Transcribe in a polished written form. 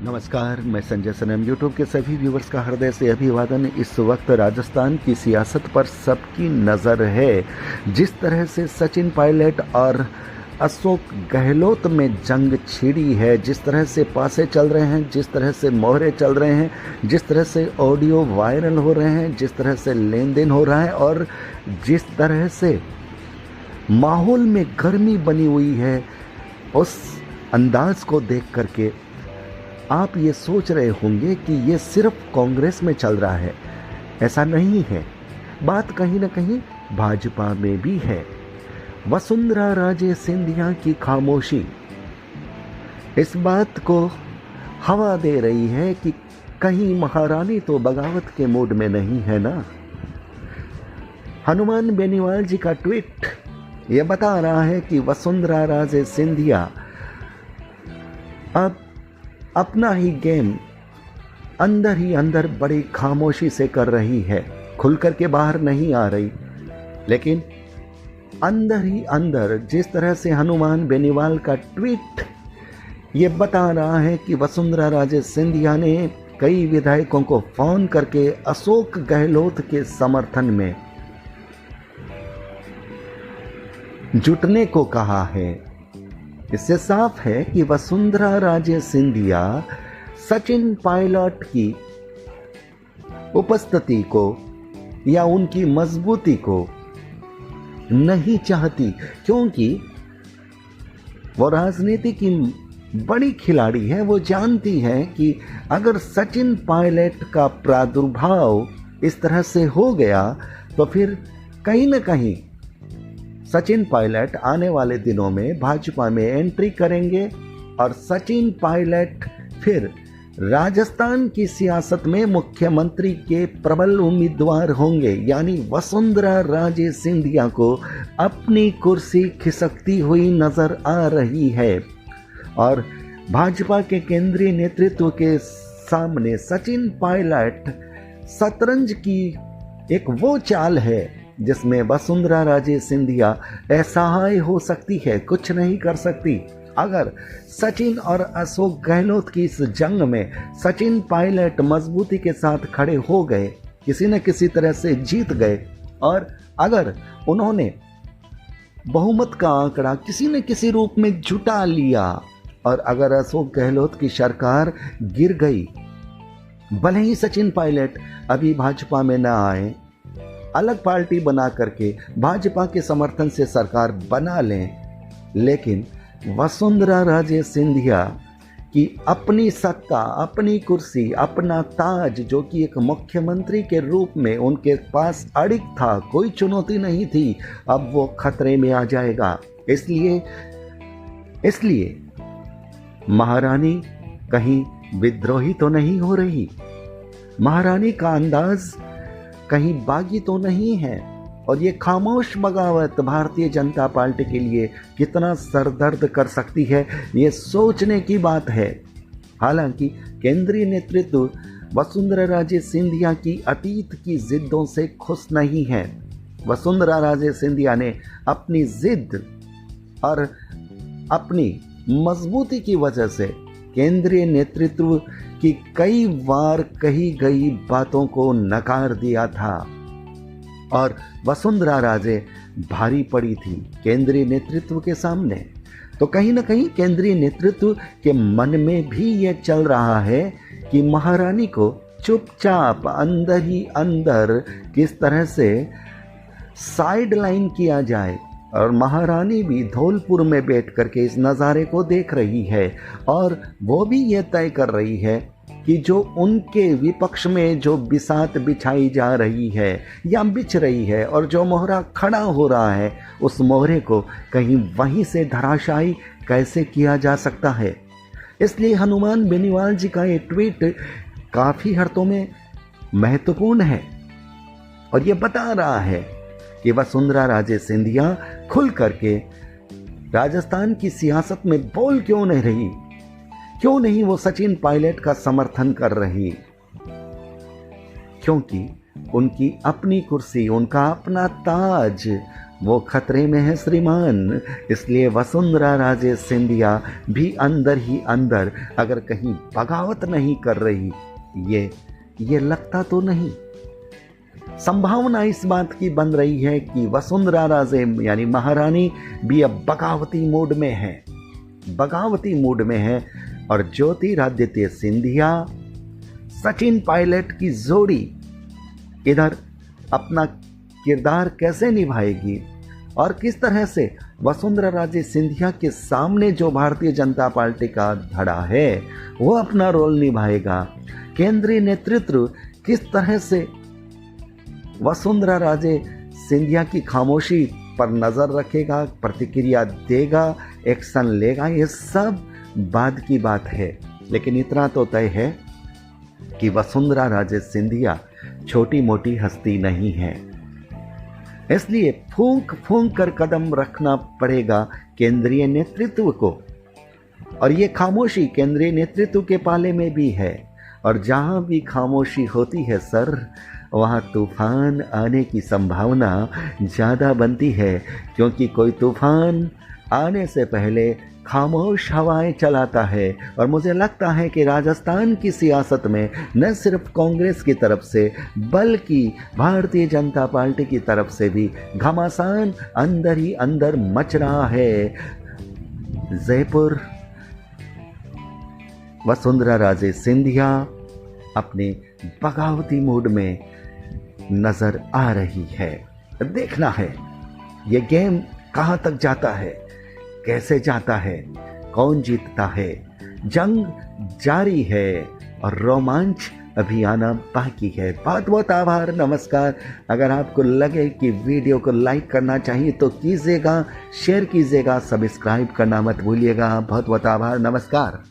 नमस्कार, मैं संजय सनम। यूट्यूब के सभी व्यूवर्स का हृदय से अभिवादन। इस वक्त राजस्थान की सियासत पर सबकी नज़र है। जिस तरह से सचिन पायलट और अशोक गहलोत में जंग छिड़ी है, जिस तरह से पासे चल रहे हैं, जिस तरह से मोहरे चल रहे हैं, जिस तरह से ऑडियो वायरल हो रहे हैं, जिस तरह से लेन देन हो रहा है और जिस तरह से माहौल में गर्मी बनी हुई है, उस अंदाज को देख करके आप ये सोच रहे होंगे कि ये सिर्फ कांग्रेस में चल रहा है। ऐसा नहीं है, बात कहीं ना कहीं भाजपा में भी है। वसुंधरा राजे सिंधिया की खामोशी इस बात को हवा दे रही है कि कहीं महारानी तो बगावत के मूड में नहीं है ना। हनुमान बेनीवाल जी का ट्वीट ये बता रहा है कि वसुंधरा राजे सिंधिया अब अपना ही गेम अंदर ही अंदर बड़ी खामोशी से कर रही है। खुल कर के बाहर नहीं आ रही, लेकिन अंदर ही अंदर जिस तरह से हनुमान बेनीवाल का ट्वीट ये बता रहा है कि वसुंधरा राजे सिंधिया ने कई विधायकों को फोन करके अशोक गहलोत के समर्थन में जुटने को कहा है। इससे साफ है कि वसुंधरा राजे सिंधिया सचिन पायलट की उपस्थिति को या उनकी मजबूती को नहीं चाहती, क्योंकि वो राजनीति की बड़ी खिलाड़ी है। वो जानती है कि अगर सचिन पायलट का प्रादुर्भाव इस तरह से हो गया तो फिर कहीं ना कहीं सचिन पायलट आने वाले दिनों में भाजपा में एंट्री करेंगे और सचिन पायलट फिर राजस्थान की सियासत में मुख्यमंत्री के प्रबल उम्मीदवार होंगे। यानी वसुंधरा राजे सिंधिया को अपनी कुर्सी खिसकती हुई नजर आ रही है और भाजपा के केंद्रीय नेतृत्व के सामने सचिन पायलट शतरंज की एक वो चाल है जिसमें वसुंधरा राजे सिंधिया असहाय हो सकती है, कुछ नहीं कर सकती। अगर सचिन और अशोक गहलोत की इस जंग में सचिन पायलट मजबूती के साथ खड़े हो गए, किसी न किसी तरह से जीत गए और अगर उन्होंने बहुमत का आंकड़ा किसी न किसी रूप में जुटा लिया और अगर अशोक गहलोत की सरकार गिर गई, भले ही सचिन पायलट अभी भाजपा में न आए, अलग पार्टी बना करके भाजपा के समर्थन से सरकार बना लें, लेकिन वसुंधरा राजे सिंधिया की अपनी सत्ता, अपनी कुर्सी, अपना ताज जो कि एक मुख्यमंत्री के रूप में उनके पास अड़िग था, कोई चुनौती नहीं थी, अब वो खतरे में आ जाएगा। इसलिए महारानी कहीं विद्रोही तो नहीं हो रही, महारानी का अंदाज कहीं बागी तो नहीं है और ये खामोश बगावत भारतीय जनता पार्टी के लिए कितना सरदर्द कर सकती है, ये सोचने की बात है। हालांकि केंद्रीय नेतृत्व वसुंधरा राजे सिंधिया की अतीत की जिद्दों से खुश नहीं है। वसुंधरा राजे सिंधिया ने अपनी जिद और अपनी मजबूती की वजह से केंद्रीय नेतृत्व की कई बार कही गई बातों को नकार दिया था और वसुंधरा राजे भारी पड़ी थी केंद्रीय नेतृत्व के सामने। तो कहीं ना कहीं केंद्रीय नेतृत्व के मन में भी यह चल रहा है कि महारानी को चुपचाप अंदर ही अंदर किस तरह से साइड लाइन किया जाए और महारानी भी धौलपुर में बैठ करके इस नज़ारे को देख रही है और वो भी ये तय कर रही है कि जो उनके विपक्ष में जो बिसात बिछाई जा रही है या बिछ रही है और जो मोहरा खड़ा हो रहा है, उस मोहरे को कहीं वहीं से धराशायी कैसे किया जा सकता है। इसलिए हनुमान बेनीवाल जी का ये ट्वीट काफ़ी अर्थों में महत्वपूर्ण है और ये बता रहा है कि वसुंधरा राजे सिंधिया खुल करके राजस्थान की सियासत में बोल क्यों नहीं रही, क्यों नहीं वो सचिन पायलट का समर्थन कर रही, क्योंकि उनकी अपनी कुर्सी, उनका अपना ताज, वो खतरे में है श्रीमान। इसलिए वसुंधरा राजे सिंधिया भी अंदर ही अंदर अगर कहीं बगावत नहीं कर रही, ये लगता तो नहीं। संभावना इस बात की बन रही है कि वसुंधरा राजे यानी महारानी भी अब बगावती मूड में है और ज्योतिरादित्य सिंधिया सचिन पायलट की जोड़ी इधर अपना किरदार कैसे निभाएगी और किस तरह से वसुंधरा राजे सिंधिया के सामने जो भारतीय जनता पार्टी का धड़ा है वो अपना रोल निभाएगा। केंद्रीय नेतृत्व किस तरह से वसुंधरा राजे सिंधिया की खामोशी पर नजर रखेगा, प्रतिक्रिया देगा, एक्शन लेगा, ये सब बाद की बात है। लेकिन इतना तो तय है कि वसुंधरा राजे सिंधिया छोटी मोटी हस्ती नहीं है, इसलिए फूंक फूंक कर कदम रखना पड़ेगा केंद्रीय नेतृत्व को। और ये खामोशी केंद्रीय नेतृत्व के पाले में भी है। और जहां भी खामोशी होती है सर, वहां तूफान आने की संभावना ज़्यादा बनती है, क्योंकि कोई तूफान आने से पहले खामोश हवाएं चलाता है। और मुझे लगता है कि राजस्थान की सियासत में न सिर्फ कांग्रेस की तरफ से बल्कि भारतीय जनता पार्टी की तरफ से भी घमासान अंदर ही अंदर मच रहा है। जयपुर वसुंधरा राजे सिंधिया अपने बगावती मूड में नजर आ रही है। देखना है ये गेम कहां तक जाता है, कैसे जाता है, कौन जीतता है। जंग जारी है और रोमांच अभी आना बाकी है। बहुत बहुत आभार, नमस्कार। अगर आपको लगे कि वीडियो को लाइक करना चाहिए तो कीजिएगा, शेयर कीजिएगा, सब्सक्राइब करना मत भूलिएगा। बहुत बहुत आभार, नमस्कार।